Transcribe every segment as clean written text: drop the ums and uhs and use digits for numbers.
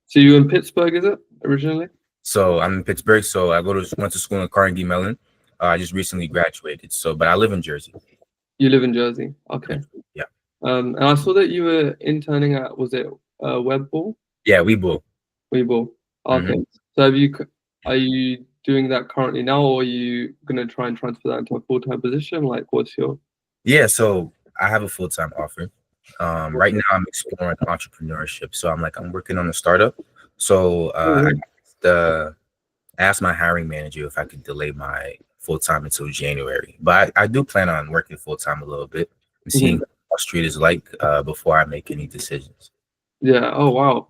So you in Pittsburgh, is it originally? So I'm in Pittsburgh. So I went to school in Carnegie Mellon. I just recently graduated. So, but I live in Jersey. You live in Jersey. Okay. Yeah. And I saw that you were interning at, was it Webball? Yeah, we both. Webull. Okay. Hmm. So are you doing that currently now, or are you gonna try and transfer that into a full-time position? Like, what's your? Yeah. So I have a full-time offer. Right Okay. now I'm exploring entrepreneurship. So I'm working on a startup. So Oh, I asked my hiring manager if I could delay my full time until January, but I do plan on working full time a little bit and yeah. seeing what Wall Street is like before I make any decisions. Yeah. Oh, wow.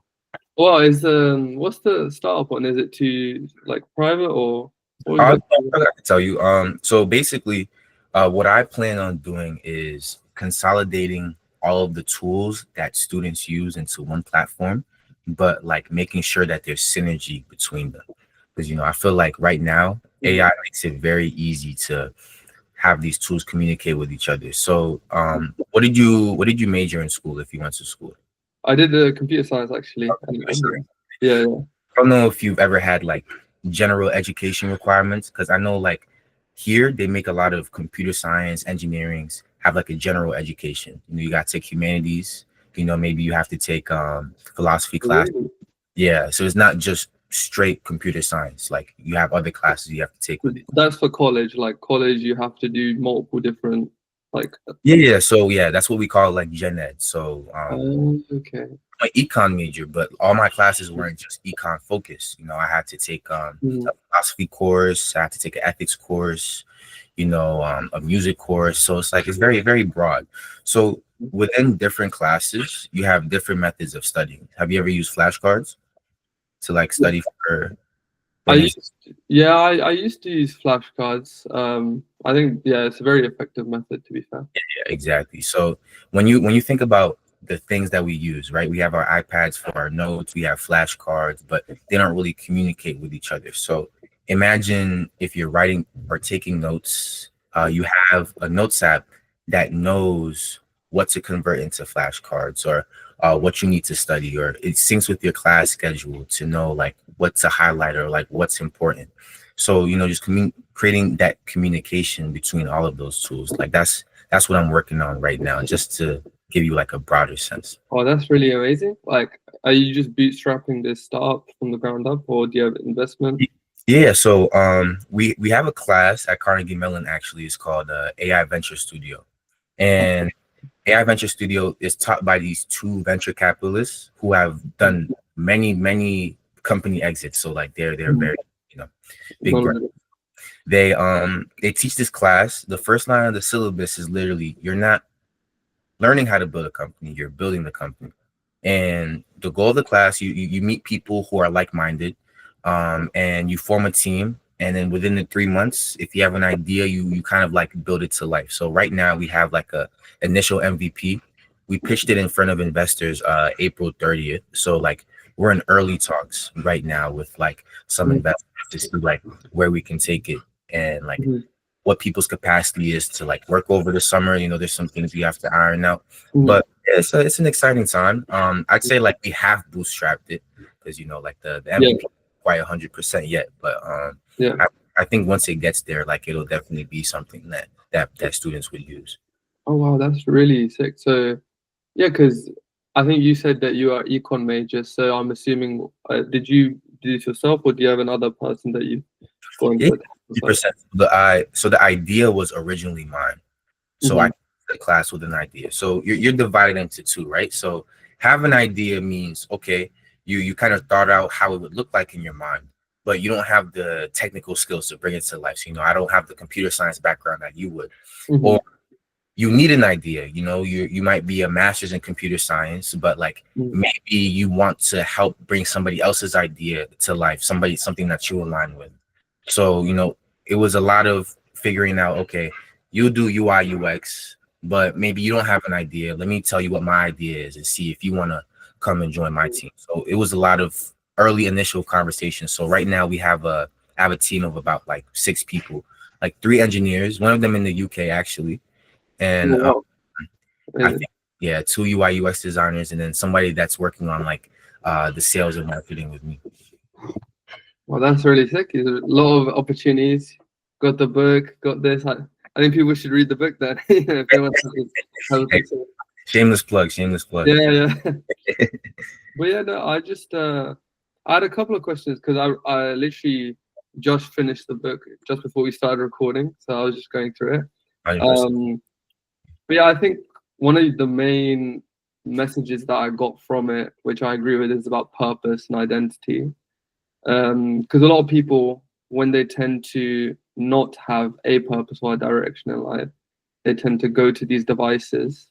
Well, what's the startup one? Is it to like private or what I exactly? forgot to tell you. So basically, what I plan on doing is consolidating all of the tools that students use into one platform, but like making sure that there's synergy between them. Because I feel like right now AI makes it very easy to have these tools communicate with each other. So, what did you major in school if you went to school? I did the computer science actually, yeah, yeah. I don't know if you've ever had like general education requirements because I know like here they make a lot of computer science engineerings have like a general education. You got to take humanities. Maybe you have to take philosophy class. Really? Yeah, so it's not just straight computer science. Like you have other classes you have to take with it. That's for college. Like college, you have to do multiple different like. Yeah. So yeah, that's what we call like gen ed. So Okay. I'm an econ major, but all my classes weren't just econ focused. I had to take Mhm. a philosophy course, I had to take an ethics course, a music course. So it's like it's very, very broad. So within different classes, you have different methods of studying. Have you ever used flashcards to like study for I when you're used, yeah, I used to use flashcards. I think yeah, it's a very effective method to be fair. Yeah, exactly. So when you think about the things that we use, right? We have our iPads for our notes, we have flashcards, but they don't really communicate with each other. So imagine if you're writing or taking notes, you have a notes app that knows what to convert into flashcards or what you need to study, or it syncs with your class schedule to know like what to highlight or like what's important. So just creating that communication between all of those tools, like that's what I'm working on right now, just to give you like a broader sense. Oh, that's really amazing. Like, are you just bootstrapping this startup from the ground up, or do you have investment? Yeah, so we have a class at Carnegie Mellon actually. It's called AI Venture Studio, and AI Venture Studio is taught by these two venture capitalists who have done many company exits. So like they're very big brand. Knowledgeable. They teach this class. The first line of the syllabus is literally you're not learning how to build a company, you're building the company. And the goal of the class, you meet people who are like-minded, and you form a team. And then within the 3 months, if you have an idea, you kind of like build it to life. So right now we have like a initial MVP. We pitched it in front of investors April 30th. So like we're in early talks right now with like some investors to see like where we can take it and like Mhm. what people's capacity is to like work over the summer. There's some things we have to iron out, Mhm. but yeah, it's an exciting time. I'd say like we have bootstrapped it because like the Yeah, MVP quite 100% yet, but yeah. I think once it gets there, like it'll definitely be something that students would use. Oh wow, that's really sick. So yeah, because I think you said that you are econ major. So I'm assuming, did you do this yourself, or do you have another person that you've gone Yeah, into the technical side? 100%. So the idea was originally mine. So I Hmm. the class with an idea. So you're divided into two, right? So have an idea means okay, you kind of thought out how it would look like in your mind, but you don't have the technical skills to bring it to life. So I don't have the computer science background that you would, Hmm. or you need an idea. You might be a master's in computer science, but like Hmm. maybe you want to help bring somebody else's idea to life, something that you align with. So it was a lot of figuring out, okay, you do UI UX, but maybe you don't have an idea. Let me tell you what my idea is and see if you want to come and join my team. So it was a lot of early initial conversations. So right now I have a team of about like 6 people, like 3 engineers, one of them in the UK actually, Oh, and wow. I Amazing. think, yeah, 2 UI UX designers, and then somebody that's working on like the sales and marketing with me. Well, that's really sick. There's a lot of opportunities. Got the book, got this. I think people should read the book then. If they want to have a Hey, success. shameless plug, shameless plug. Yeah, yeah. But yeah, no, I had a couple of questions because I literally just finished the book just before we started recording, so I was just going through it. 100%. Um, but yeah, I think one of the main messages that I got from it, which I agree with, is about purpose and identity. Because a lot of people, when they tend to not have a purpose or a direction in life, they tend to go to these devices,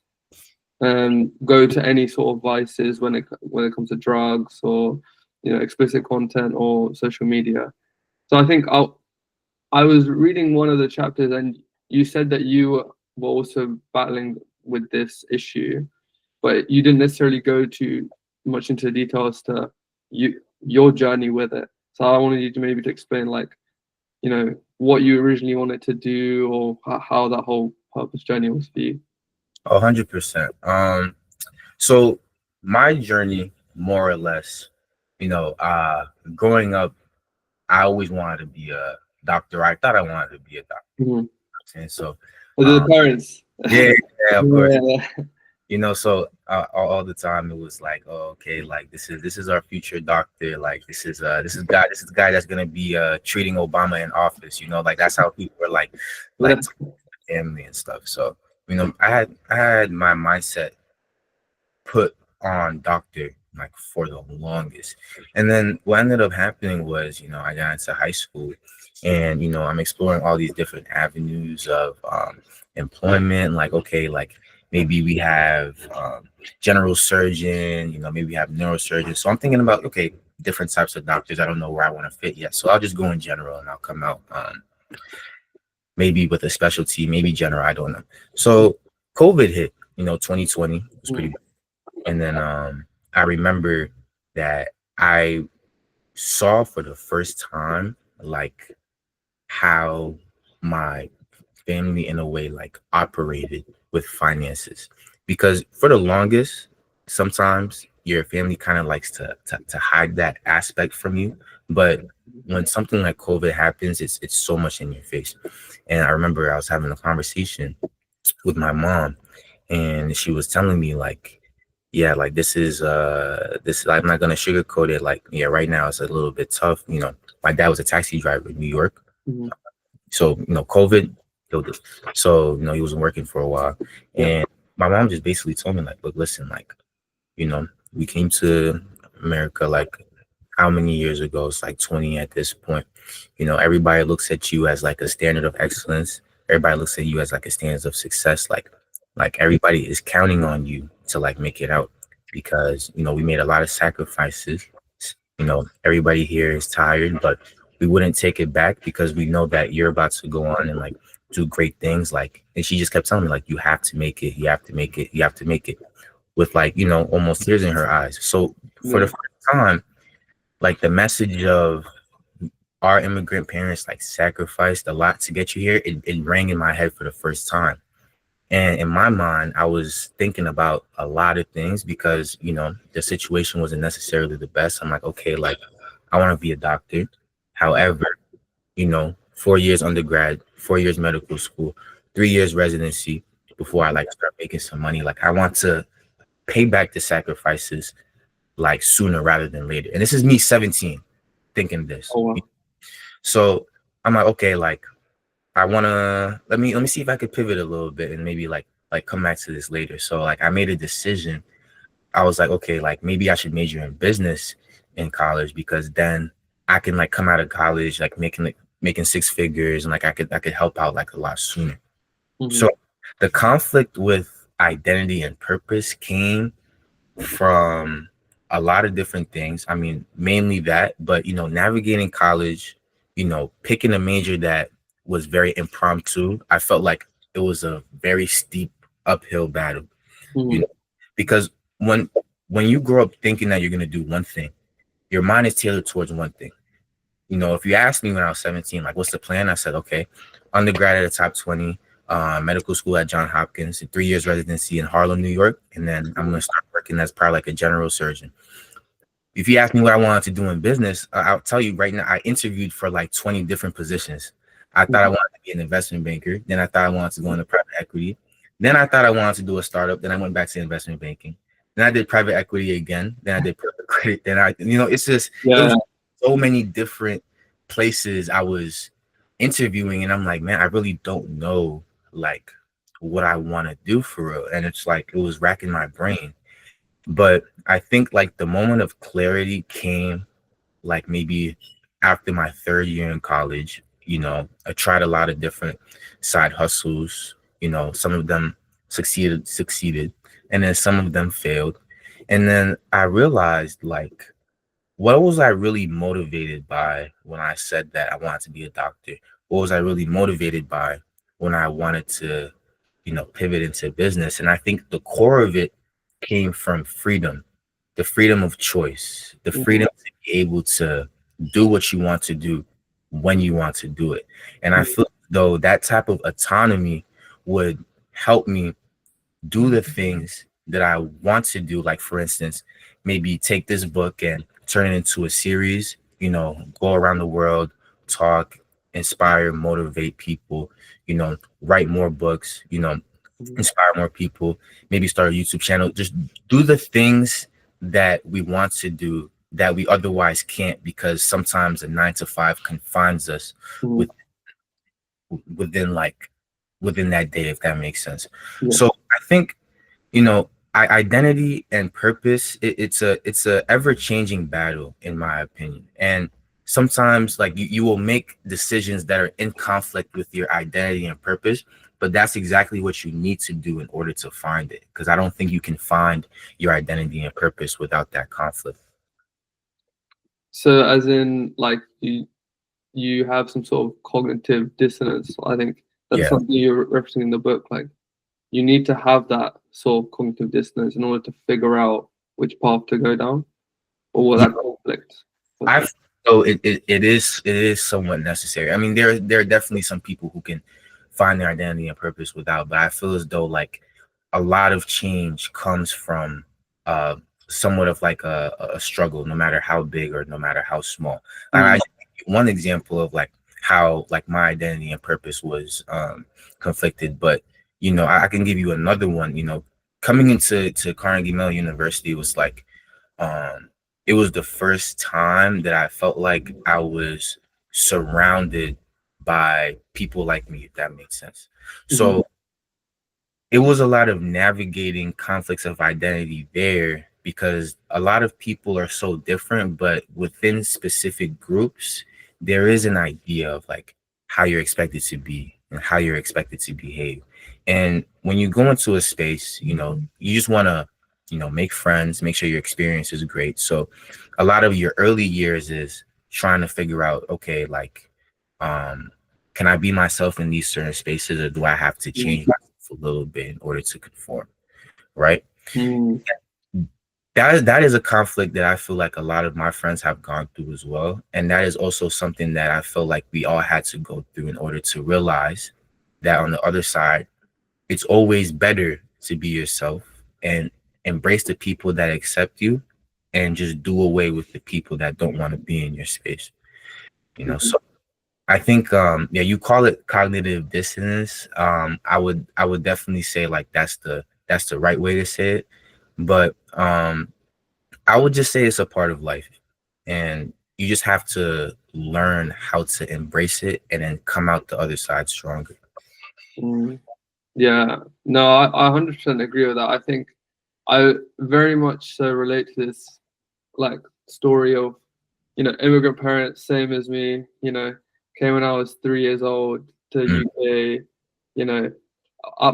go to any sort of vices when it comes to drugs or explicit content or social media. So I think I was reading one of the chapters, and you said that you were also battling with this issue, but you didn't necessarily go too much into detail as to your journey with it. So I wanted you to maybe to explain, like, what you originally wanted to do, or how that whole purpose journey was for you. 100%. So my journey, more or less, growing up, I always wanted to be a doctor. I thought I wanted to be a doctor. Mhm. And so, Was it the parents? yeah, yeah, of course. Yeah. So all the time it was like, oh, okay, like this is our future doctor. Like this is the guy that's gonna be treating Obama in office. Like that's how people were like family and stuff. So I had my mindset put on doctor like for the longest. And then what ended up happening was, I got into high school and, I'm exploring all these different avenues of employment. Like, okay, like maybe we have general surgeon, maybe we have neurosurgeon. So I'm thinking about, okay, different types of doctors. I don't know where I want to fit yet. So I'll just go in general and I'll come out maybe with a specialty, maybe general, I don't know. So COVID hit, 2020 was pretty bad. And then I remember that I saw for the first time like how my family in a way like operated with finances, because for the longest sometimes your family kind of likes to hide that aspect from you, but when something like COVID happens, it's so much in your face. And I remember I was having a conversation with my mom, and she was telling me like, yeah, like this I'm not gonna sugarcoat it, like, yeah, right now it's a little bit tough. My dad was a taxi driver in New York. Mhm. So, COVID killed us. So, he wasn't working for a while. And my mom just basically told me, like, look, listen, like, we came to America like how many years ago? It's like 20 at this point. Everybody looks at you as like a standard of excellence. Everybody looks at you as like a standard of success. Like everybody is counting on you to like make it out, because we made a lot of sacrifices. Everybody here is tired, but we wouldn't take it back because we know that you're about to go on and like do great things. Like, and she just kept telling me, like, you have to make it, you have to make it, you have to make it, with like, almost tears in her eyes. So for the Yeah. first time, like the message of our immigrant parents like sacrificed a lot to get you here, it rang in my head for the first time. And in my mind, I was thinking about a lot of things because, the situation wasn't necessarily the best. I'm like, okay, like I want to be a doctor. However, 4 years undergrad, 4 years medical school, 3 years residency before I like start making some money. Like I want to pay back the sacrifices like sooner rather than later. And this is me 17 thinking this. Oh, wow. So I'm like, okay, like I wanna let me see if I could pivot a little bit and maybe like come back to this later. So like I made a decision. I was like, okay, like maybe I should major in business in college, because then I can like come out of college like making six figures, and like I could help out like a lot sooner. Mhm. So the conflict with identity and purpose came from a lot of different things. I mean, mainly that, but navigating college, picking a major that was very impromptu. I felt like it was a very steep uphill battle, you Mhm. know, because when you grow up thinking that you're gonna do one thing, your mind is tailored towards one thing. If you asked me when I was 17, like, what's the plan? I said, okay, undergrad at the top 20, medical school at Johns Hopkins, 3 years residency in Harlem, New York, and then I'm gonna start working as probably like a general surgeon. If you ask me what I wanted to do in business, I'll tell you right now, I interviewed for like 20 different positions. I thought I Mhm. wanted to be an investment banker. Then I thought I wanted to go into private equity. Then I thought I wanted to do a startup. Then I went back to investment banking. Then I did private equity again. Then I did private credit. Then it's just, it Yeah. was so many different places I was interviewing. And I'm like, man, I really don't know like what I want to do for real. And it's like, it was racking my brain. But I think like the moment of clarity came like maybe after my third year in college. I tried a lot of different side hustles. Some of them succeeded, and then some of them failed. And then I realized like, what was I really motivated by when I said that I wanted to be a doctor? What was I really motivated by when I wanted to, pivot into business? And I think the core of it came from freedom, the freedom of choice, the Mhm. freedom to be able to do what you want to do when you want to do it. And I feel though that type of autonomy would help me do the things that I want to do. Like, for instance, maybe take this book and turn it into a series, go around the world, talk, inspire, motivate people, write more books, Mhm. inspire more people, maybe start a YouTube channel, just do the things that we want to do that we otherwise can't, because sometimes a 9 to 5 confines us Mhm. with within that day, if that makes sense. Yeah. So I think identity and purpose, it's a ever-changing battle, in my opinion. And sometimes like you will make decisions that are in conflict with your identity and purpose, but that's exactly what you need to do in order to find it, because I don't think you can find your identity and purpose without that conflict. So as in like you have some sort of cognitive dissonance. I think that's Yeah. something you're referencing in the book. Like you need to have that sort of cognitive dissonance in order to figure out which path to go down, or will Yeah, that conflict? I so it is somewhat necessary. I mean, there are definitely some people who can find their identity and purpose without, but I feel as though like a lot of change comes from uh somewhat of like a struggle, no matter how big or no matter how small. I Mm, just give you one example of like how like my identity and purpose was conflicted, but I can give you another one. Coming into Carnegie Mellon University was like um it was the first time that I felt like I was surrounded by people like me, if that makes sense. mhm, So it was a lot of navigating conflicts of identity there, because a lot of people are so different, but within specific groups there is an idea of like how you're expected to be and how you're expected to behave. And when you go into a space, you just want to make friends, make sure your experience is great. So a lot of your early years is trying to figure out, okay, like um can I be myself in these certain spaces, or do I have to mm, change myself a little bit in order to conform? Right. mm, That is a conflict that I feel like a lot of my friends have gone through as well. And that is also something that I feel like we all had to go through in order to realize that on the other side, it's always better to be yourself and embrace the people that accept you, and just do away with the people that don't want to be in your space. mhm, So I think yeah, you call it cognitive dissonance. I would definitely say like that's the right way to say it. But I would just say it's a part of life, and you just have to learn how to embrace it and then come out the other side stronger. mm. Yeah, no, I 100% agree with that. I think I very much so relate to this like story of immigrant parents, same as me. Came when I was 3 years old to Mm. UK. You know,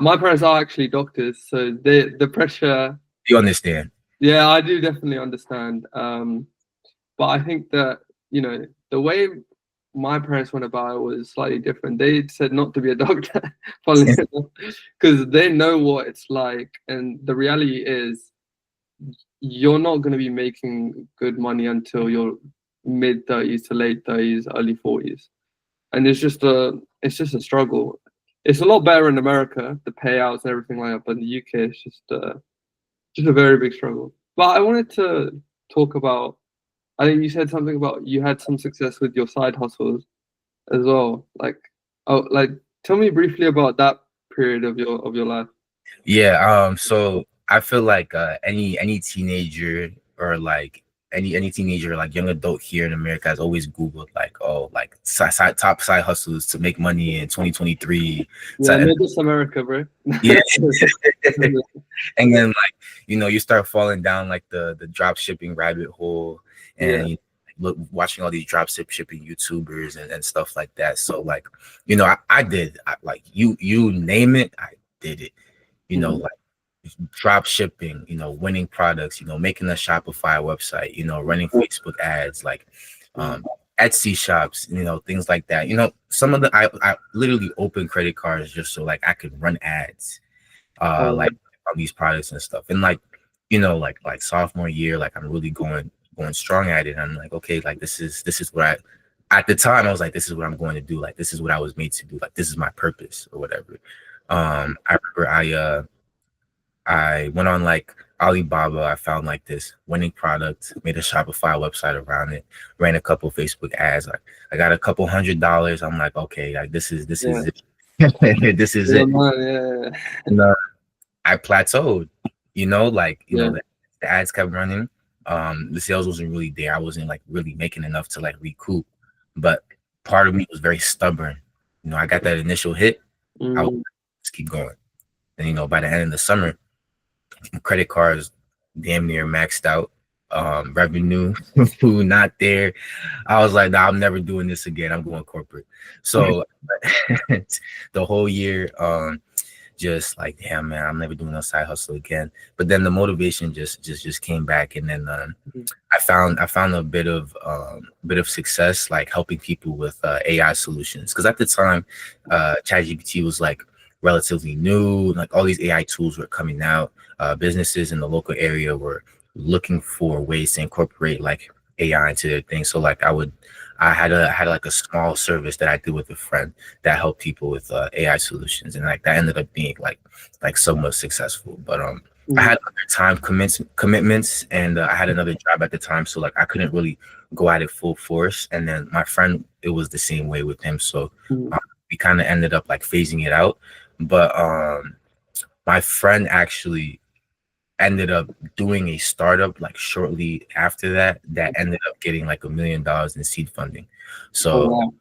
my parents are actually doctors, so the pressure. You understand? Yeah, I do definitely understand. But I think that the way my parents went about it was slightly different. They said not to be a doctor, funnily enough, because they know what it's like, and the reality is you're not going to be making good money until your mid 30s to late 30s, early 40s, and it's just a struggle. It's a lot better in America, the payouts and everything like that, but in the UK, it's just a very big struggle. But I wanted to talk about I think you said something about you had some success with your side hustles as well. Like, oh, like tell me briefly about that period of your life. Yeah, so I feel like any teenager or like any teenager like young adult here in America has always Googled like, oh, like top side hustles to make money in 2023. So Yeah, not just America, bro. yeah, and then like you start falling down like the drop shipping rabbit hole, Yeah. and look watching all these shipping YouTubers and stuff like that. So like I did like you name it, I did it. Mm, Like drop shipping, winning products, making a Shopify website, running Facebook ads, like mm, Etsy shops, things like that. Some of the I literally opened credit cards just so like I could run ads, oh, like on these products and stuff. And like, like sophomore year, like I'm really going strong at it. I'm like, okay, like this is what at the time I was like, this is what I'm going to do. Like this is what I was made to do. Like this is my purpose or whatever. I remember I went on like Alibaba. I found like this winning product, made a Shopify website around it, ran a couple Facebook ads. Like I got a couple $100. I'm like, okay, like this is yeah. it. This is Yeah, it. man, yeah. And, I plateaued. Like Yeah. the ads kept running. The sales wasn't really there. I wasn't like really making enough to like recoup. But part of me was very stubborn. I got that initial hit. I would Mm, just keep going. And by the end of the summer, credit cards damn near maxed out. Revenue not there. I was like, nah, I'm never doing this again. I'm going corporate. So the whole year, just like, damn man, I'm never doing a side hustle again. But then the motivation just came back, and then mm, I found a bit of success like helping people with AI solutions, because at the time ChatGPT was like relatively new, like all these AI tools were coming out. Businesses in the local area were looking for ways to incorporate like AI into their things. So like I had like a small service that I did with a friend that helped people with AI solutions, and like that ended up being like somewhat successful. But I mm, had other time commitments, and I had another job at the time, so like I couldn't really go at it full force. And then my friend, it was the same way with him, so mm. we kind of ended up like phasing it out. But my friend actually ended up doing a startup like shortly after that ended up getting like $1 million in seed funding. Oh, So wow.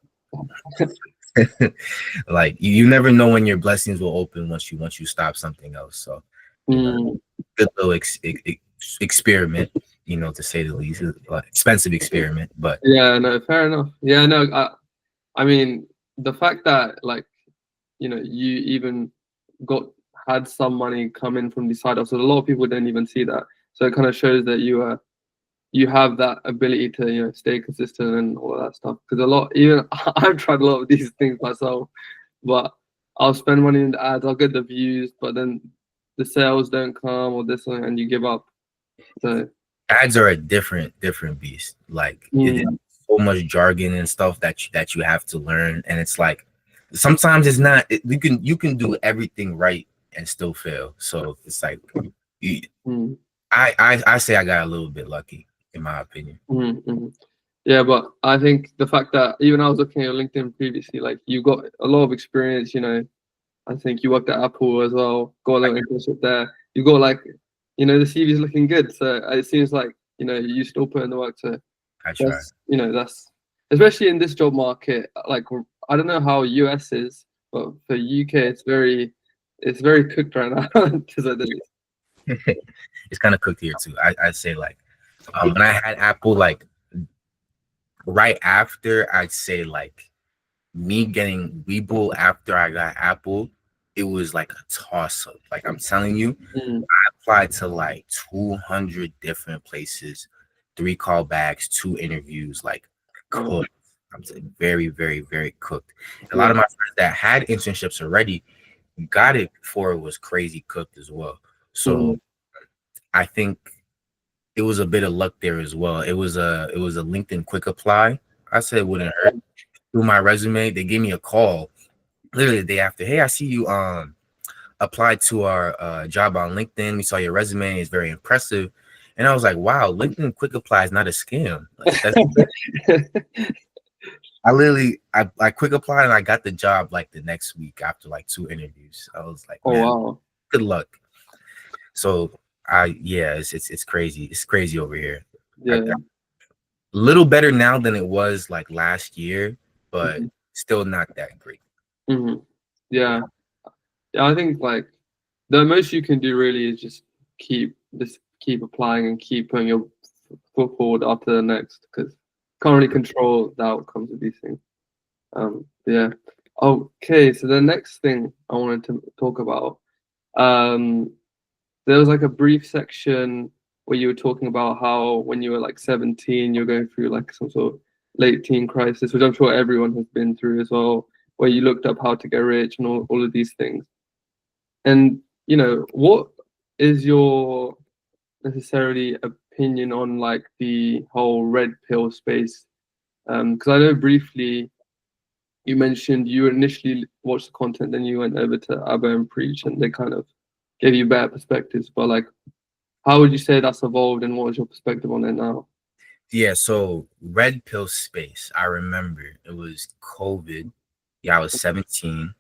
like you never know when your blessings will open once you stop something else. So Mm, good little experiment, to say the least. Expensive experiment, but yeah, no, fair enough. Yeah, no, I mean, the fact that like, you even got had some money come in from the side hustle, a lot of people didn't even see that. So it kind of shows that you have that ability to stay consistent and all of that stuff. Because a lot, even I've tried a lot of these things myself, but I'll spend money in the ads, I'll get the views, but then the sales don't come or this and you give up. So ads are a different beast. Like it's mm, so much jargon and stuff that you have to learn, and it's like sometimes it's not. You can do everything right and still fail. So it's like you, mm, I say I got a little bit lucky in my opinion. mm. Yeah, but I think the fact that even I was looking at your LinkedIn previously, like you got a lot of experience. I think you worked at Apple as well, got a little internship there. You got like, the CV is looking good. So it seems like you still put in the work. So I try. that's especially in this job market. Like I don't know how US is, but for UK it's very cooked right now. To say the least. It's kind of cooked here too. I'd say like when I had Apple, like right after, I'd say like me getting Webull after I got Apple, it was like a toss up. Like I'm telling you, Mm, applied to like 200 different places, 3 callbacks, 2 interviews, like yeah, cooked. I'm saying very, very, very cooked. A lot yeah, of my friends that had internships already got it before it was crazy cooked as well. So mm, I think it was a bit of luck there as well. It was a LinkedIn quick apply. I said it wouldn't hurt. Through my resume, they gave me a call literally the day after. Hey, I see you applied to our job on LinkedIn. We saw your resume; it's very impressive. And I was like, wow, LinkedIn quick apply is not a scam. Like that's I quick applied and I got the job like the next week after like 2 interviews. I was like, Oh man, wow. good luck. So yeah, it's crazy. It's crazy over here. Yeah. A little better now than it was like last year, but Hmm. still not that great. Hmm. Yeah. Yeah. I think like the most you can do really is just keep applying and keep putting your foot forward after the next, because can't really control the outcomes of these things. Yeah. Okay. So the next thing I wanted to talk about, um, there was like a brief section where you were talking about how when you were like 17, you're going through like some sort of late teen crisis, which I'm sure everyone has been through as well, where you looked up how to get rich and all of these things. And, what is your necessarily opinion on like the whole red pill space? Because I know briefly you mentioned you initially watched the content, then you went over to Abba and Preach, and they kind of gave you better perspectives. But like, how would you say that's evolved, and what is your perspective on it now? Yeah, so red pill space. I remember it was COVID. Yeah, I was 17.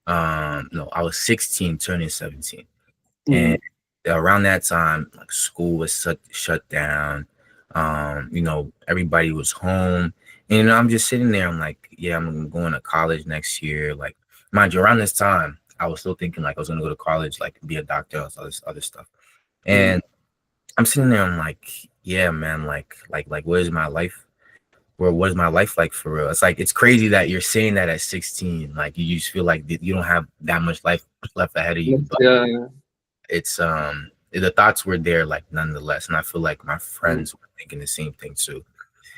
No, I was 16 turning 17. And Mm, around that time, like school was shut down. Everybody was home. And I'm just sitting there. I'm like, yeah, I'm going to college next year. Like, mind you, around this time, I was still thinking like I was gonna go to college, like be a doctor, all this other stuff. mm, And I'm sitting there. I'm like, yeah, man. Like, what is my life? What is my life like for real? It's like it's crazy that you're saying that at 16. Like you just feel like you don't have that much life left ahead of you, yes, but yeah, yeah. it's the thoughts were there like nonetheless, and I feel like my Mm, friends were thinking the same thing too.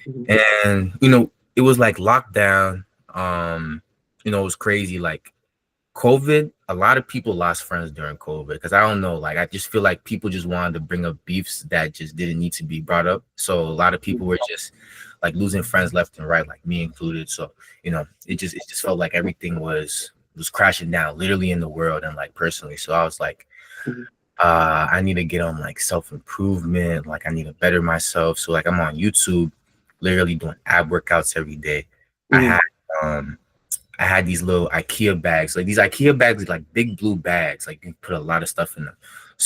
mm, And it was like lockdown. It was crazy. Like COVID, a lot of people lost friends during COVID because I don't know, like I just feel like people just wanted to bring up beefs that just didn't need to be brought up. So a lot of people were just like losing friends left and right, like me included. So it just felt like everything was crashing down, literally in the world and like personally. So I was like, mm, I need to get on like self-improvement, like I need to better myself. So like I'm on YouTube, literally doing ab workouts every day. I mm, had um I had these little IKEA bags. Like these IKEA bags are like big blue bags. Like you can put a lot of stuff in them.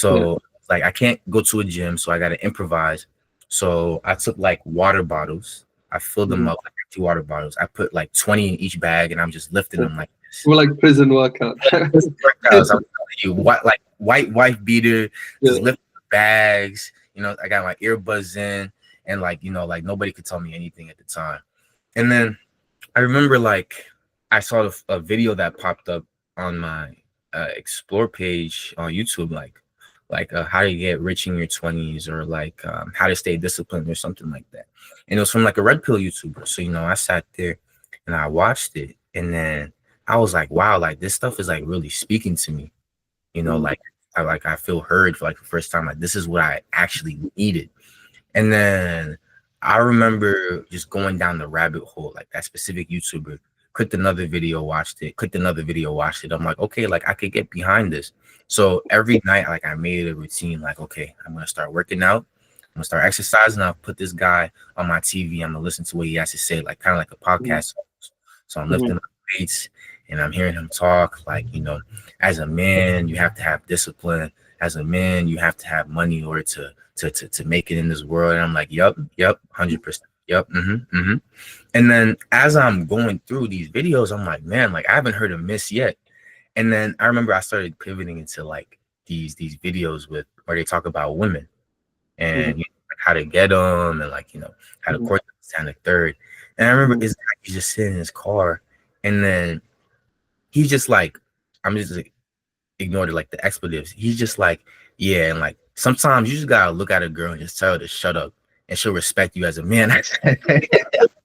yeah, So like I can't go to a gym, so I gotta improvise. So I took like water bottles. I filled them mm, up like 2 water bottles. I put like 20 in each bag and I'm just lifting yeah. them like this. More like prison workout. This workouts, I'm telling you, what like white wife beater, Yeah. just lifting the bags. I got my earbuds in and like like nobody could tell me anything at the time. And then I remember like I saw a video that popped up on my explore page on YouTube, like how to get rich in your 20s or like how to stay disciplined or something like that. And it was from like a red pill YouTuber. So I sat there and I watched it, and then I was like, wow, like this stuff is like really speaking to me. Mm, Like I feel heard for like the first time. Like this is what I actually needed. And then I remember just going down the rabbit hole, like that specific YouTuber, clicked another video, watched it, clicked another video, watched it. I'm like, okay, like I could get behind this. So every night, like I made it a routine, like, okay, I'm gonna start working out, I'm gonna start exercising, I'll put this guy on my TV, I'm gonna listen to what he has to say, like kind of like a mm, podcast. So I'm lifting mm, up weights and I'm hearing him talk, like, as a man, you have to have discipline. As a man, you have to have money in order to make it in this world. And I'm like, yep, 100%. Yep. Mm-hmm. And then as I'm going through these videos, I'm like, man, like I haven't heard a miss yet. And then I remember I started pivoting into like these videos with where they talk about women mm, and like how to get them and like how to mm, court them and the third. And I remember mm, this guy, he's just sitting in his car, and then he's just like, I'm just like, ignored it like the expletives. He's just like, yeah, and like sometimes you just gotta look at a girl and just tell her to shut up, and she'll respect you as a man. I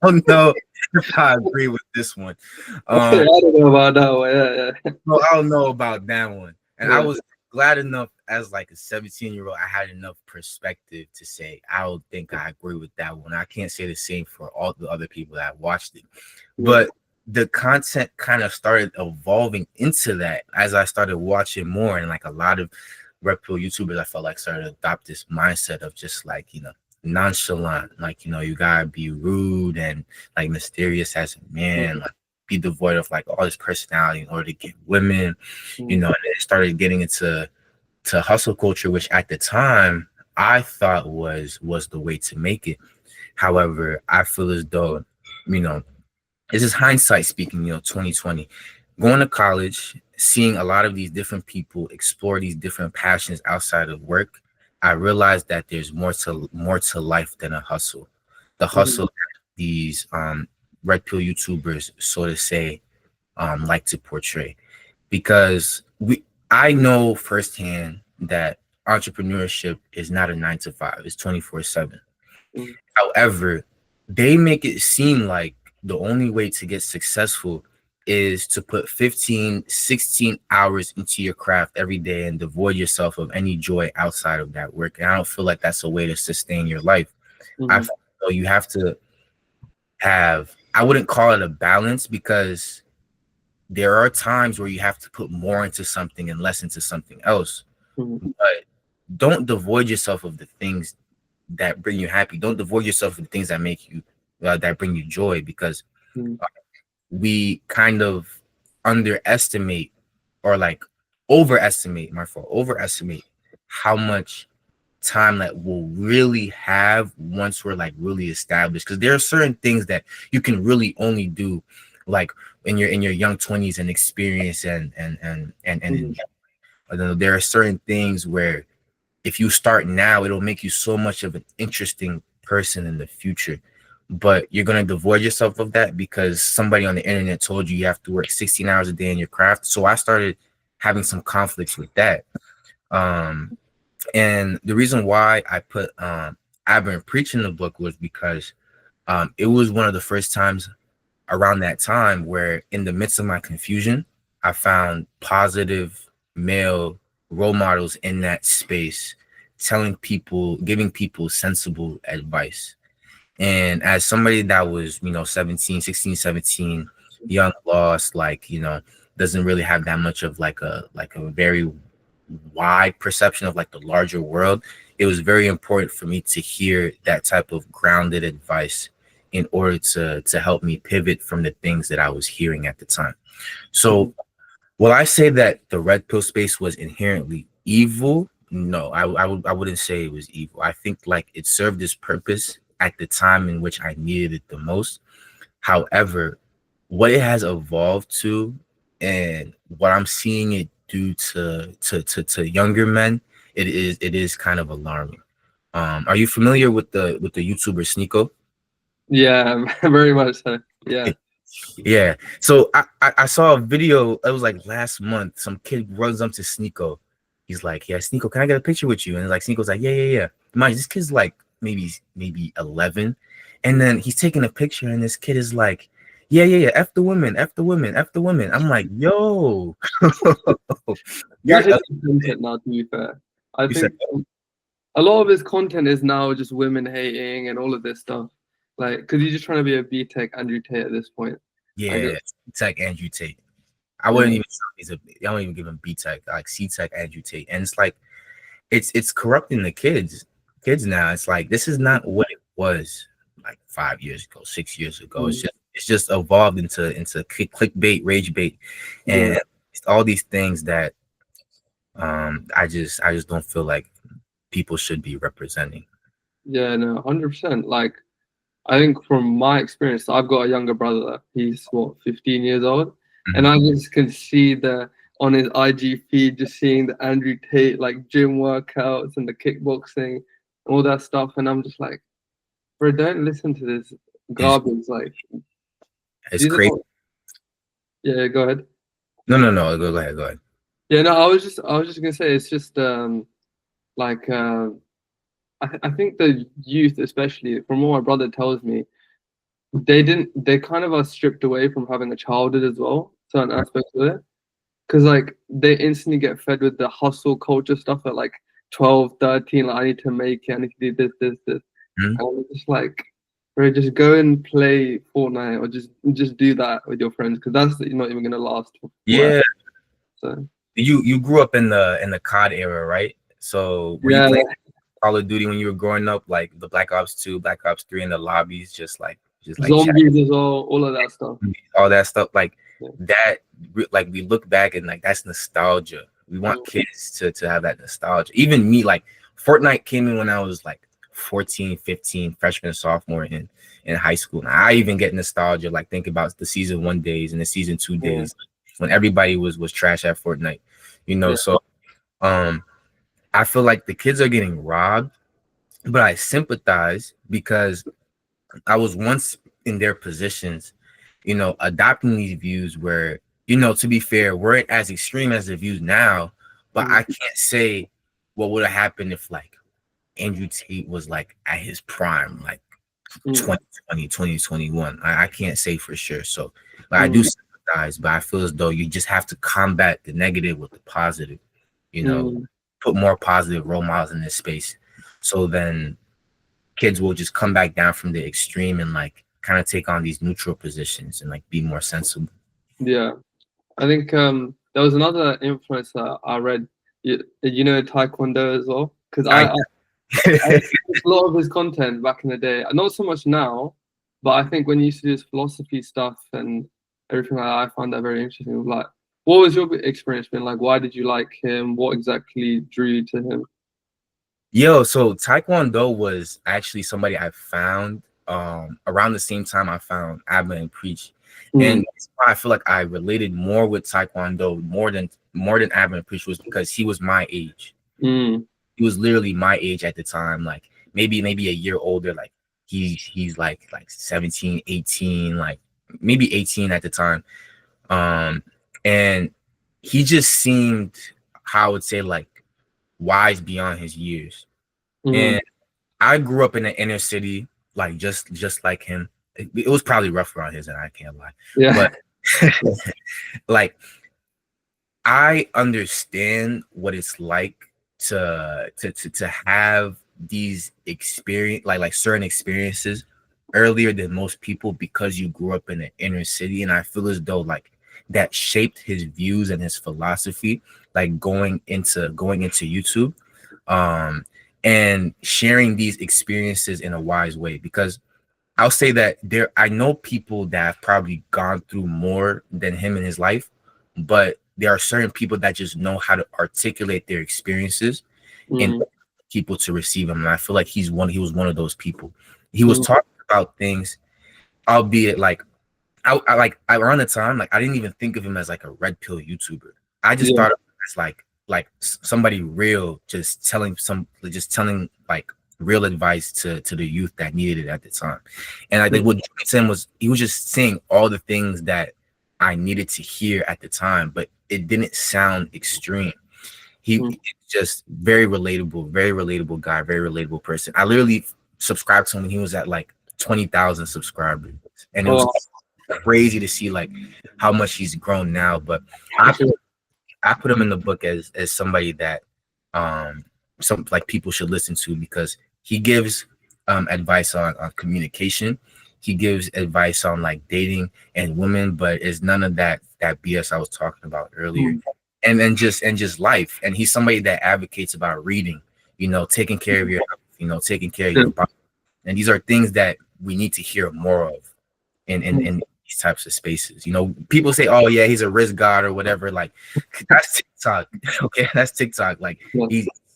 don't know if I agree with this one. Okay, I Um, don't know about that one. Yeah, no, I don't know about that one. And I yeah, was glad enough as like a 17-year-old, I had enough perspective to say, I don't think I agree with that one. I can't say the same for all the other people that watched it. yeah, But the content kind of started evolving into that as I started watching more, and like a lot of Red Pill YouTubers, I felt like, started to adopt this mindset of just like, nonchalant, like, you gotta be rude and like mysterious as a man, like be devoid of like all this personality in order to get women, and it started getting into hustle culture, which at the time I thought was the way to make it. However, I feel as though, you know, this is hindsight speaking, 2020, going to college, seeing a lot of these different people explore these different passions outside of work. I realized that there's more to life than a hustle. The hustle that these red pill YouTubers, so to say, like to portray. Because I know firsthand that entrepreneurship is not a 9 to 5, it's 24/7. However, they make it seem like the only way to get successful is to put 15, 16 hours into your craft every day and devoid yourself of any joy outside of that work. And I don't feel like that's a way to sustain your life. I feel you have to have, I wouldn't call it a balance, because there are times where you have to put more into something and less into something else. But don't devoid yourself of the things that bring you happy. Don't devoid yourself of the things that make you that bring you joy, because we kind of underestimate, or like overestimate how much time that we'll really have once we're like really established. Because there are certain things that you can really only do like in your young 20s and experience and there are certain things where if you start now, it'll make you so much of an interesting person in the future. But you're going to devoid yourself of that because somebody on the internet told you have to work 16 hours a day in your craft. So I started having some conflicts with that. And the reason why I put Aberrant Preach in the book was because it was one of the first times around that time where, in the midst of my confusion, I found positive male role models in that space, giving people sensible advice. And as somebody that was, 16, 17, young, lost, like, doesn't really have that much of like a very wide perception of like the larger world, it was very important for me to hear that type of grounded advice in order to help me pivot from the things that I was hearing at the time. So will I say that the red pill space was inherently evil? No, I wouldn't say it was evil. I think like it served its purpose at the time in which I needed it the most. However, what it has evolved to and what I'm seeing it do to younger men, it is kind of alarming. Are you familiar with the YouTuber Sneeko? Yeah, very much so. Yeah. Yeah. So I saw a video, it was like last month. Some kid runs up to Sneeko. He's like, "Yeah, Sneeko, can I get a picture with you?" And like Sneeko's like, "Yeah." Mind, this kid's like maybe 11. And then he's taking a picture, and this kid is like, yeah. F the women, F the women, F the women. I'm like, yo. That is content now, to be fair. I think a lot of his content is now just women hating and all of this stuff. Like, because he's just trying to be a B-Tech Andrew Tate at this point. Yeah, B-Tech Andrew Tate. I wouldn't even I don't even give him B-Tech, like C-Tech Andrew Tate. And it's like, it's corrupting the kids now. It's like, this is not what it was like 5 years ago, 6 years ago. It's just evolved into clickbait, rage bait, and all these things that I just don't feel like people should be representing. Yeah, no, 100%. Like, I think from my experience, I've got a younger brother. He's 15 years old, and I just can see on his IG feed, just seeing the Andrew Tate like gym workouts and the kickboxing, all that stuff, and I'm just like, bro, don't listen to this garbage. Like, it's crazy. Yeah, go ahead. No, go ahead. Yeah, no, I was just gonna say, it's just like I think the youth, especially from what my brother tells me, they kind of are stripped away from having a childhood as well, certain aspects of it, because like they instantly get fed with the hustle culture stuff at like 12, 13. Like, I need to make it, I need to do this, and I'm just like, bro, just go and play Fortnite or just do that with your friends, because that's not even gonna last forever. So You grew up in the COD era, right? So were you Yeah, playing Call of Duty when you were growing up, like the Black Ops 2, Black Ops 3 in the lobbies, just like chat, zombies as well, all of that stuff. all that stuff, like Yeah. that. Like we look back and like that's nostalgia. We want Mm, kids to have that nostalgia. Even me, like Fortnite came in when I was like 14, 15, freshman and sophomore in high school. And I even get nostalgia, like think about the season 1 days and the season 2 yeah, days when everybody was trash at Fortnite, you know. yeah. So I feel like the kids are getting robbed, but I sympathize because I was once in their positions, you know, adopting these views where, you know, to be fair, we're as extreme as the views now, but Mm, I can't say what would have happened if like Andrew Tate was like at his prime, like mm, 2020, 2021. I can't say for sure. So but I do mm, sympathize, but I feel as though you just have to combat the negative with the positive, you know, mm. put more positive role models in this space. So then kids will just come back down from the extreme and like kind of take on these neutral positions and like be more sensible. Yeah. I think there was another influencer I read, you know, Taekwondo as well, because I I watched a lot of his content back in the day. Not so much now, but I think when he used to do his philosophy stuff and everything like that, I found that very interesting. Like, what was your experience been like? Why did you like him? What exactly drew you to him? so Taekwondo was actually somebody I found around the same time I found Abba and Preach. Mm, And that's why I feel like I related more with Taekwondo more than Abba and Preach was because he was my age. mm, He was literally my age at the time, like maybe a year older, like he's like 17, 18, like maybe 18 at the time. And he just seemed, how I would say, like wise beyond his years. mm, And I grew up in the inner city, like just like him. It was probably rough around his, and I can't lie, yeah. but like I understand what it's like to have these experience like certain experiences earlier than most people because you grew up in the inner city, and I feel as though like that shaped his views and his philosophy, like going into YouTube, um and sharing these experiences in a wise way. Because I'll say that I know people that have probably gone through more than him in his life, but there are certain people that just know how to articulate their experiences and Mm, people to receive them. And I feel like he was one of those people. He was mm, talking about things, albeit like I around the time, like I didn't even think of him as like a red pill YouTuber. I just yeah. thought of him as like somebody real, just telling like real advice to the youth that needed it at the time. And I think Mm, what Jason was, he was just saying all the things that I needed to hear at the time, but it didn't sound extreme. He mm. just very relatable guy, very relatable person. I literally subscribed to him when he was at like 20,000 subscribers, and it was Oh, crazy to see like how much he's grown now. But I sure. I put him in the book as somebody that some like people should listen to because he gives advice on communication. He gives advice on like dating and women, but it's none of that BS I was talking about earlier. Mm, And just life. And he's somebody that advocates about reading, you know, taking care of your health, you know, taking care of yeah. your body. And these are things that we need to hear more of in in, Mm, in these types of spaces. You know, people say, "Oh yeah, he's a risk god or whatever." Like that's TikTok. Okay, that's TikTok. Like yeah.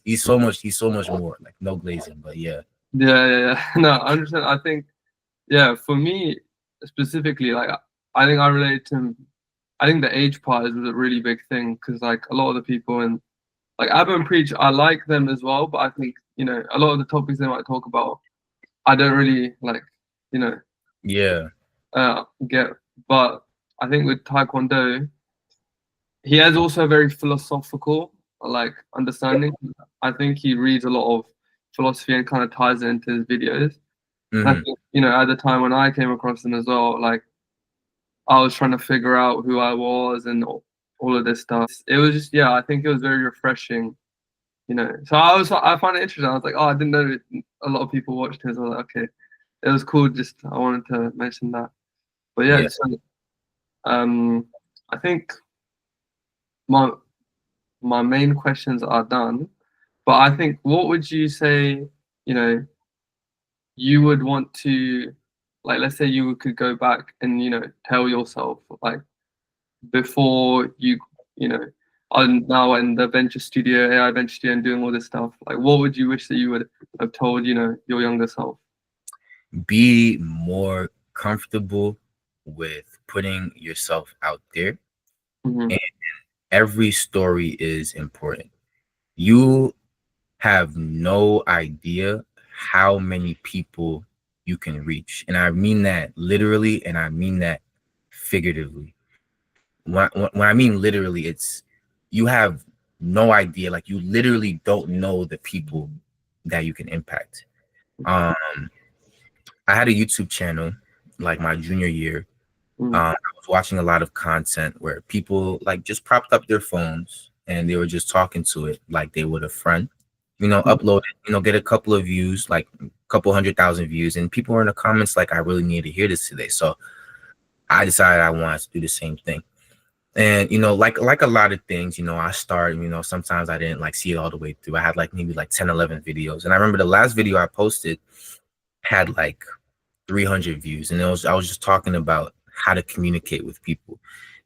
he's so much more. Like no glazing, but yeah. Yeah, yeah, yeah. No, I understand. I think, yeah, for me specifically, like, I think I relate to him. I think the age part is a really big thing because, like, a lot of the people in, like, Abba and Preach, I like them as well, but I think, you know, a lot of the topics they might talk about, I don't really, like, you know, Yeah. get. But I think with Taekwondo, he has also a very philosophical, like, understanding. I think he reads a lot of philosophy and kind of ties it into his videos. I Hmm. think, you know, at the time when I came across him as well, like I was trying to figure out who I was and all of this stuff. It was just, yeah, I think it was very refreshing, you know. So I found it interesting. I was like, oh, I didn't know a lot of people watched his. I was like, okay, it was cool. Just I wanted to mention that. But yeah, Yeah. so I think my my main questions are done. But I think, what would you say, you know, you would want to, like, let's say you could go back and, tell yourself, like, before you know, are now in the venture studio, AI venture studio, and doing all this stuff, like, what would you wish that you would have told, your younger self? Be more comfortable with putting yourself out there. Hmm. And every story is important. You have no idea how many people you can reach. And I mean that literally, and I mean that figuratively. When I mean literally, it's you have no idea. Like, you literally don't know the people that you can impact. Um, I had a YouTube channel like my junior year. Hmm. I was watching a lot of content where people like just propped up their phones and they were just talking to it like they would a friend. Upload it, get a couple of views, like a couple 100,000 views, and people were in the comments like, I really need to hear this today. So I decided I wanted to do the same thing. And like a lot of things, I started, sometimes I didn't like see it all the way through. I had like maybe like 10, 11 videos. And I remember the last video I posted had like 300 views, and I was just talking about how to communicate with people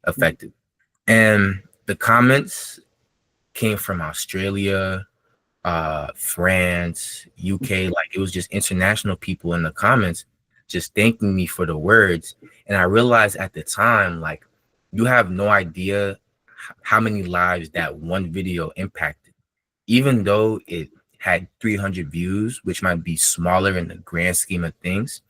effectively. And the comments came from Australia, France, UK. Like, it was just international people in the comments just thanking me for the words. And I realized at the time, like, you have no idea how many lives that one video impacted. Even though it had 300 views, which might be smaller in the grand scheme of things,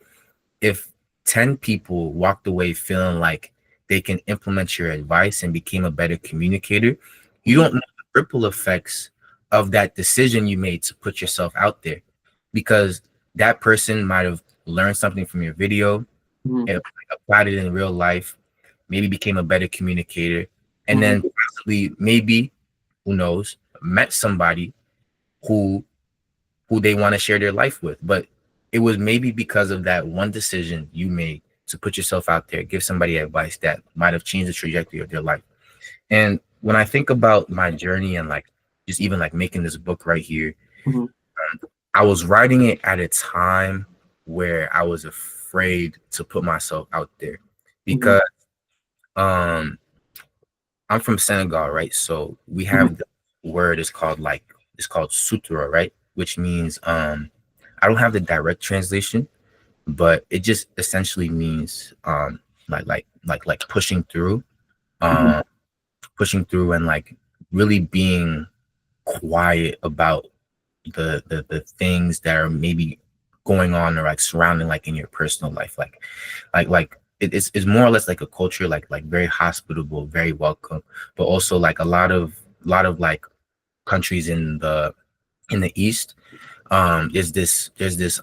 if 10 people walked away feeling like they can implement your advice and became a better communicator, you don't know the ripple effects of that decision you made to put yourself out there, because that person might have learned something from your video Hmm. and applied it in real life, maybe became a better communicator, and Hmm. then possibly, maybe, who knows, met somebody who they want to share their life with. But it was maybe because of that one decision you made to put yourself out there, give somebody advice that might have changed the trajectory of their life. And when I think about my journey and like just even like making this book right here, Hmm. I was writing it at a time where I was afraid to put myself out there Hmm. because um I'm from Senegal, right? So we Hmm. have the word it's called sutura, right? Which means I don't have the direct translation, but it just essentially means like pushing through, Hmm. um and like really being quiet about the things that are maybe going on or like surrounding like in your personal life, it's more or less like a culture, like very hospitable, very welcome, but also like a lot of like countries in the east, there's this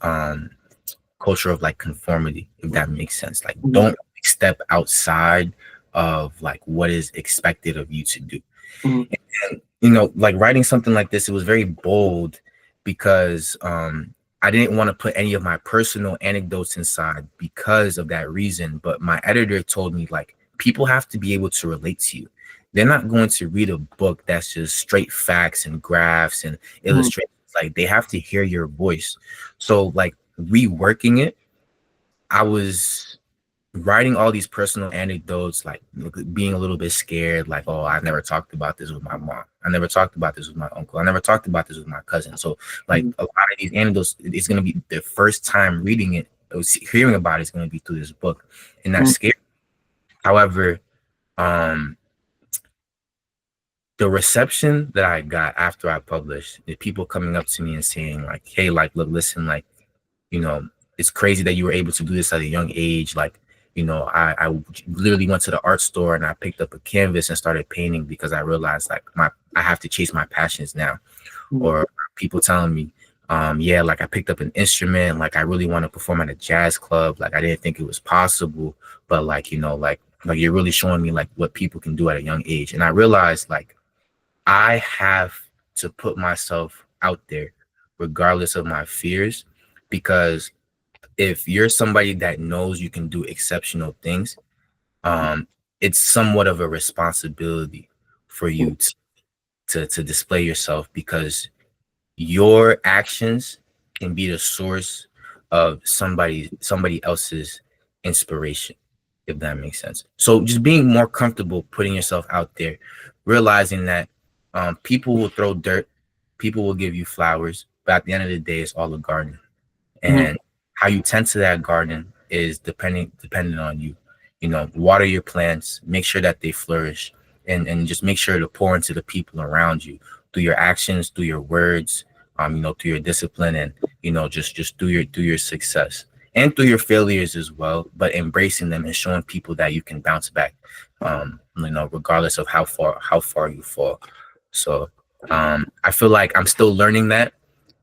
culture of like conformity, if that makes sense. Like, Hmm. don't step outside of like what is expected of you to do. Hmm. And like writing something like this, it was very bold because I didn't want to put any of my personal anecdotes inside because of that reason. But my editor told me, like, people have to be able to relate to you. They're not going to read a book that's just straight facts and graphs and Hmm. illustrations. Like, they have to hear your voice. So like reworking it, I was writing all these personal anecdotes, like being a little bit scared, like, oh, I've never talked about this with my mom. I never talked about this with my uncle. I never talked about this with my cousin. So like Hmm. a lot of these anecdotes, it's going to be the first time reading it, or hearing about it is going to be through this book. And that's Hmm. scary. However, um, the reception that I got after I published, the people coming up to me and saying like, hey, like, look, listen, like, you know, it's crazy that you were able to do this at a young age. Like, I literally went to the art store and I picked up a canvas and started painting because I realized like I have to chase my passions now. Hmm. Or people telling me, yeah, like I picked up an instrument, like I really want to perform at a jazz club. Like I didn't think it was possible, but like, like you're really showing me like what people can do at a young age. And I realized like I have to put myself out there regardless of my fears, because if you're somebody that knows you can do exceptional things, um, it's somewhat of a responsibility for you to display yourself, because your actions can be the source of somebody else's inspiration, if that makes sense. So just being more comfortable putting yourself out there, realizing that people will throw dirt, people will give you flowers, but at the end of the day, it's all a garden. Mhm. And how you tend to that garden is dependent on you. You know, water your plants, make sure that they flourish, and just make sure to pour into the people around you through your actions, through your words, through your discipline, and just through your success and through your failures as well, but embracing them and showing people that you can bounce back, regardless of how far you fall. So I feel like I'm still learning that.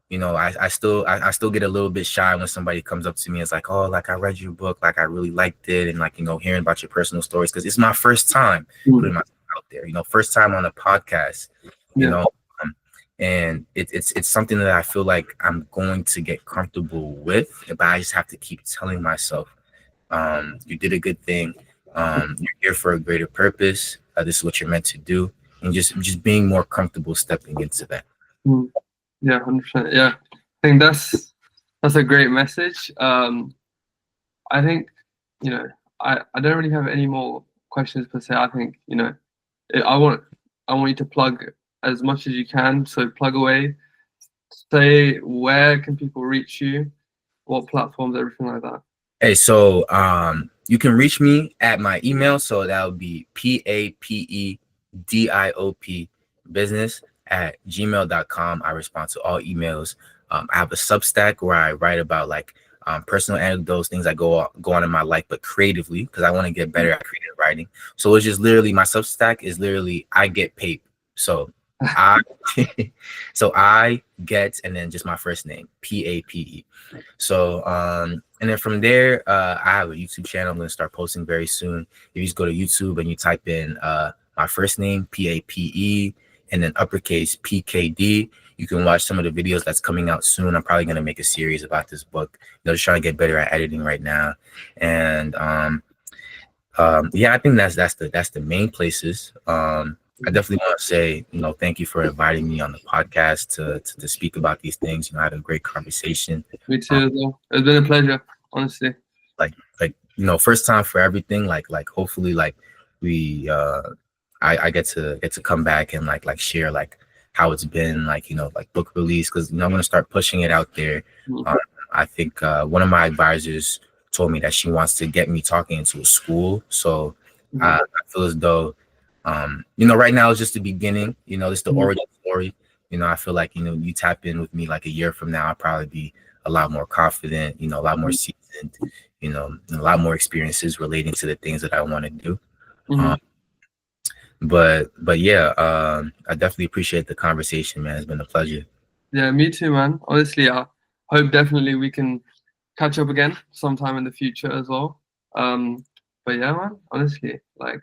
I still get a little bit shy when somebody comes up to me. It's like, oh, like I read your book, like I really liked it, and like hearing about your personal stories, because it's my first time putting Mhm. myself out there. First time on a podcast. You Yeah. know, and it's something that I feel like I'm going to get comfortable with, but I just have to keep telling myself, you did a good thing. You're here for a greater purpose. This is what you're meant to do, and just being more comfortable stepping into that. Mhm. Yeah, 100%. Yeah, I think that's a great message. I think I don't really have any more questions per se. I think I I want I want you to plug as much as you can. So plug away. Say where can people reach you, what platforms, everything like that. Hey, so you can reach me at my email. So that would be PAPEDIOP business at gmail.com. I respond to all emails. I have a Substack where I write about like personal anecdotes, things that go on in my life, but creatively, because I want to get better at creative writing. So it's just literally, my Substack is literally I get paid. So I so I get, and then just my first name, PAPE. So and then from there, I have a YouTube channel I'm going to start posting very soon. If you just go to YouTube and you type in my first name, PAPE, and then uppercase PKD, you can watch some of the videos that's coming out soon. I'm probably going to make a series about this book. Just trying to get better at editing right now. And yeah, I think that's the main places. I definitely want to say, thank you for inviting me on the podcast to speak about these things. I had a great conversation. Me too as well. It's been a pleasure, honestly. Like first time for everything. Like hopefully, like we I get to come back and like share like how it's been, like like book release, because I'm gonna start pushing it out there. Mhm. um, I think one of my advisors told me that she wants to get me talking into a school, so Mhm. I feel as though right now it's just the beginning. It's the Mhm. origin story. I feel like you tap in with me like a year from now, I'll probably be a lot more confident, a lot more seasoned, a lot more experiences relating to the things that I want to do. Mhm. Um, but yeah, I definitely appreciate the conversation, man. It's been a pleasure. Yeah, me too, man. Honestly, I hope definitely we can catch up again sometime in the future as well. Um, but yeah, man, honestly, like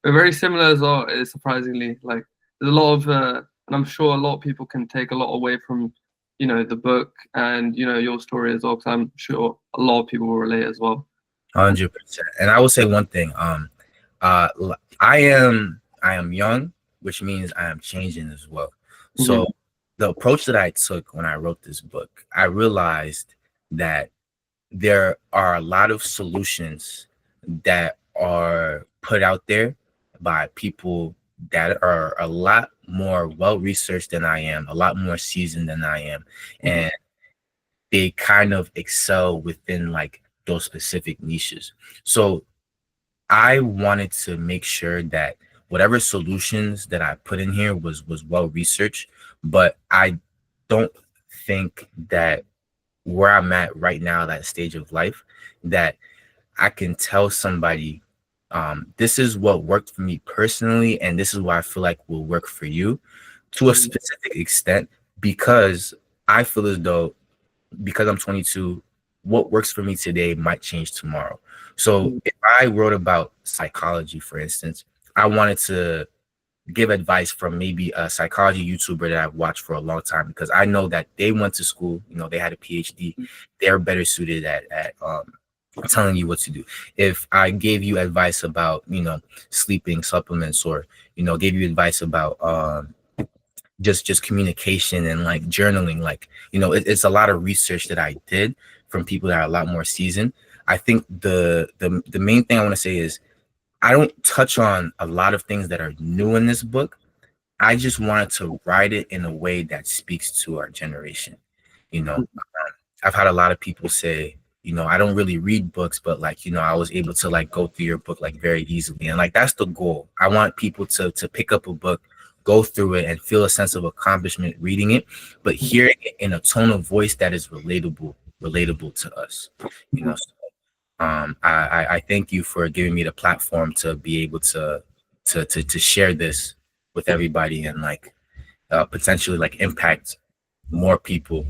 we're very similar as well. Surprisingly, like there's a lot of, and I'm sure a lot of people can take a lot away from, the book and your story as well. Because I'm sure a lot of people will relate as well. 100%. And I will say one thing. I am young, which means I am changing as well. Hmm. So the approach that I took when I wrote this book, I realized that there are a lot of solutions that are put out there by people that are a lot more well researched than I am, a lot more seasoned than I am, Hmm. and they kind of excel within like those specific niches. So I wanted to make sure that whatever solutions that I put in here was well researched, but I don't think that where I'm at right now, that stage of life, that I can tell somebody, this is what worked for me personally, and this is what I feel like will work for you to a Hmm. specific extent, because I feel as though, because I'm 22, what works for me today might change tomorrow. So if I wrote about psychology, for instance, I wanted to give advice from maybe a psychology YouTuber that I've watched for a long time, because I know that they went to school, they had a PhD, they're better suited at telling you what to do. If I gave you advice about, sleeping supplements, or, gave you advice about just communication and like journaling. Like, you know, it's a lot of research that I did from people that are a lot more seasoned. I think the main thing I want to say is I don't touch on a lot of things that are new in this book. I just wanted to write it in a way that speaks to our generation. You know, I've had a lot of people say, you know, I don't really read books, but like, you know, I was able to like go through your book like very easily. And like, that's the goal. I want people to pick up a book, go through it and feel a sense of accomplishment reading it, but hearing it in a tone of voice that is relatable to us, you know. So, I thank you for giving me the platform to be able to share this with everybody and like potentially like impact more people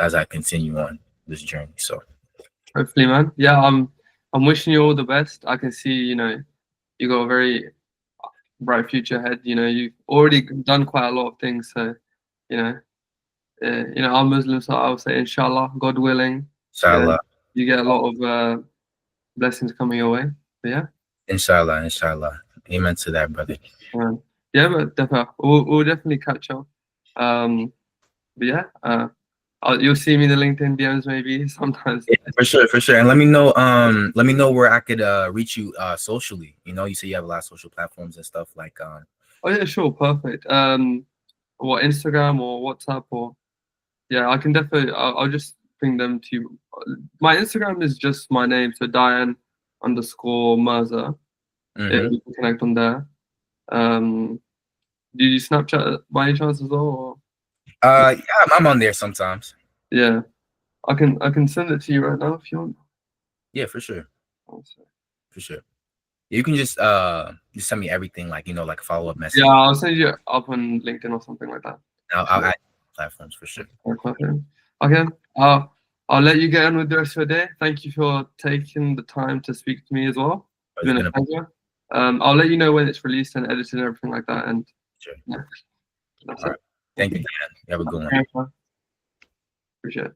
as I continue on this journey. So Hopefully, man. Yeah, I'm wishing you all the best. I can see, you know, you got a very bright future ahead. You know, you've already done quite a lot of things. So, you know, I'm Muslim, so I would say, inshallah, God willing, inshallah, you get a lot of blessings coming your way. But yeah. inshallah, amen to that, brother. Yeah, but definitely, we'll definitely catch up. But yeah, you'll see me in the LinkedIn DMs maybe sometimes. Yeah, for sure. And let me know where I could reach you socially. You know, you say you have a lot of social platforms and stuff like Oh yeah, sure, perfect. What, Instagram or WhatsApp or yeah, I can definitely. I'll just bring them to you. My Instagram is just my name, so Diane_Mirza. If we can connect on there. Do you Snapchat by any chance as well? Or? Yeah, I'm on there sometimes. Yeah, I can send it to you right now if you want. Yeah, for sure. For sure. You can just send me everything, like, you know, like a follow-up message. Yeah, I'll send you up on LinkedIn or something like that. I'll add platforms for sure. Okay. I'll let you get on with the rest of your day. Thank you for taking the time to speak to me as well. It's been a pleasure. I'll let you know when it's released and edited and everything like that. And sure. Yeah, that's All it. Right. Thank you, Dan. You have a good one. Appreciate it.